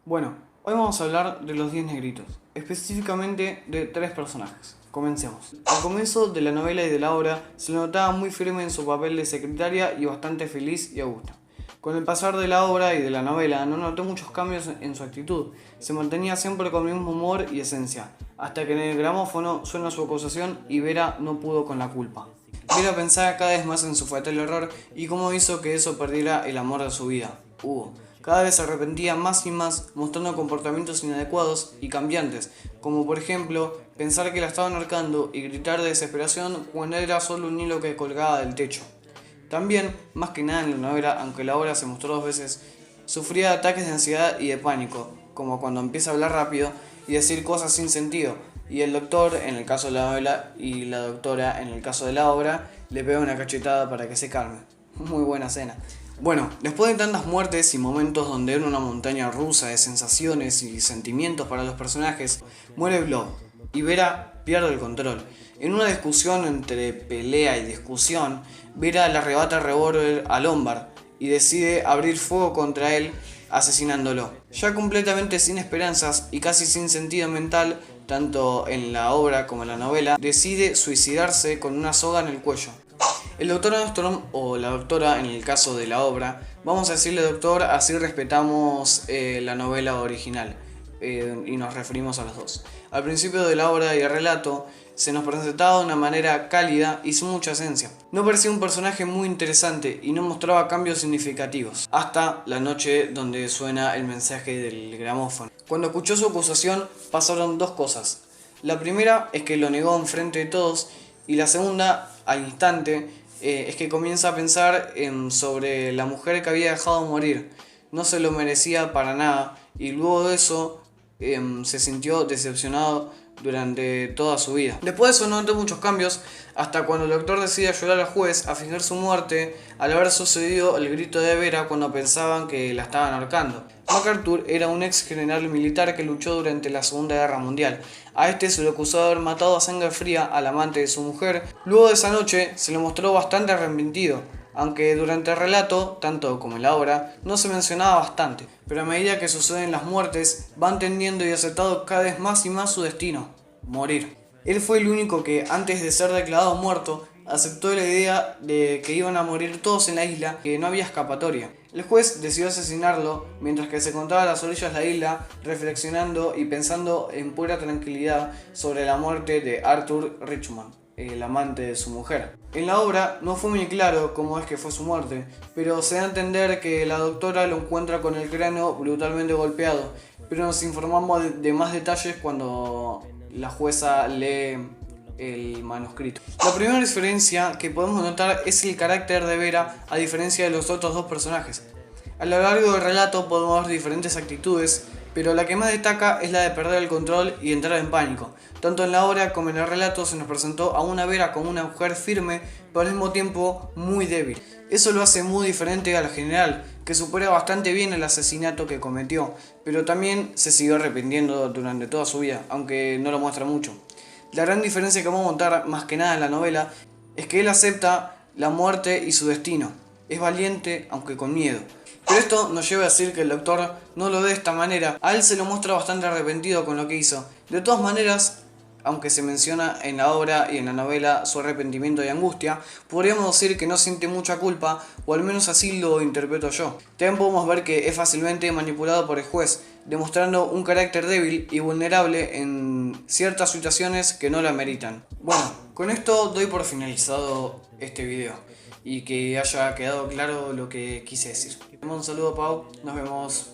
Bueno, hoy vamos a hablar de los 10 negritos, específicamente de 3 personajes. Comencemos. Al comienzo de la novela y de la obra se le notaba muy firme en su papel de secretaria y bastante feliz y augusta. Con el pasar de la obra y de la novela no notó muchos cambios en su actitud, se mantenía siempre con el mismo humor y esencia, hasta que en el gramófono suena su acusación y Vera no pudo con la culpa. Vera pensaba cada vez más en su fatal error y cómo hizo que eso perdiera el amor de su vida, Hugo. Cada vez se arrepentía más y más, mostrando comportamientos inadecuados y cambiantes, como por ejemplo, pensar que la estaban ahorcando y gritar de desesperación cuando era solo un hilo que colgaba del techo. También, más que nada en la novela, aunque la obra se mostró 2 veces, sufría ataques de ansiedad y de pánico, como cuando empieza a hablar rápido y decir cosas sin sentido, y el doctor, en el caso de la novela, y la doctora, en el caso de la obra, le pega una cachetada para que se calme. Muy buena escena. Bueno, después de tantas muertes y momentos donde era una montaña rusa de sensaciones y sentimientos para los personajes, muere Blob y Vera pierde el control. En una discusión entre pelea y discusión, Vera le arrebata el revólver a Lombard y decide abrir fuego contra él, asesinándolo. Ya completamente sin esperanzas y casi sin sentido mental, tanto en la obra como en la novela, decide suicidarse con una soga en el cuello. El doctor Armstrong, o la doctora en el caso de la obra, vamos a decirle doctor, así respetamos la novela original y nos referimos a los dos. Al principio de la obra y el relato se nos presentaba de una manera cálida y sin mucha esencia. No parecía un personaje muy interesante y no mostraba cambios significativos, hasta la noche donde suena el mensaje del gramófono. Cuando escuchó su acusación pasaron 2 cosas. La primera es que lo negó enfrente de todos y la segunda, al instante, es que comienza a pensar sobre la mujer que había dejado morir. No se lo merecía para nada y luego de eso se sintió decepcionado durante toda su vida. Después de eso no notó muchos cambios hasta cuando el doctor decide ayudar al juez a fingir su muerte al haber sucedido el grito de Vera cuando pensaban que la estaban ahorcando. MacArthur era un ex general militar que luchó durante la Segunda Guerra Mundial. A este se le acusó de haber matado a sangre fría al amante de su mujer. Luego de esa noche se le mostró bastante arrepentido, aunque durante el relato, tanto como en la obra, no se mencionaba bastante. Pero a medida que suceden las muertes, va entendiendo y aceptando cada vez más y más su destino: morir. Él fue el único que, antes de ser declarado muerto, aceptó la idea de que iban a morir todos en la isla, que no había escapatoria. El juez decidió asesinarlo mientras que se encontraba a las orillas de la isla, reflexionando y pensando en pura tranquilidad sobre la muerte de Arthur Richmond, el amante de su mujer. En la obra no fue muy claro cómo es que fue su muerte, pero se da a entender que la doctora lo encuentra con el cráneo brutalmente golpeado, pero nos informamos de más detalles cuando la jueza lee el manuscrito. La primera diferencia que podemos notar es el carácter de Vera a diferencia de los otros 2 personajes. A lo largo del relato podemos ver diferentes actitudes, pero la que más destaca es la de perder el control y entrar en pánico. Tanto en la obra como en el relato se nos presentó a una Vera como una mujer firme, pero al mismo tiempo muy débil. Eso lo hace muy diferente al general, que supera bastante bien el asesinato que cometió, pero también se siguió arrepintiendo durante toda su vida, aunque no lo muestra mucho. La gran diferencia que vamos a notar más que nada en la novela es que él acepta la muerte y su destino. Es valiente, aunque con miedo. Pero esto nos lleva a decir que el doctor no lo ve de esta manera. A él se lo muestra bastante arrepentido con lo que hizo. De todas maneras, aunque se menciona en la obra y en la novela su arrepentimiento y angustia, podríamos decir que no siente mucha culpa, o al menos así lo interpreto yo. También podemos ver que es fácilmente manipulado por el juez, demostrando un carácter débil y vulnerable en ciertas situaciones que no lo ameritan. Bueno, con esto doy por finalizado este video y que haya quedado claro lo que quise decir. Un saludo, Pau, nos vemos.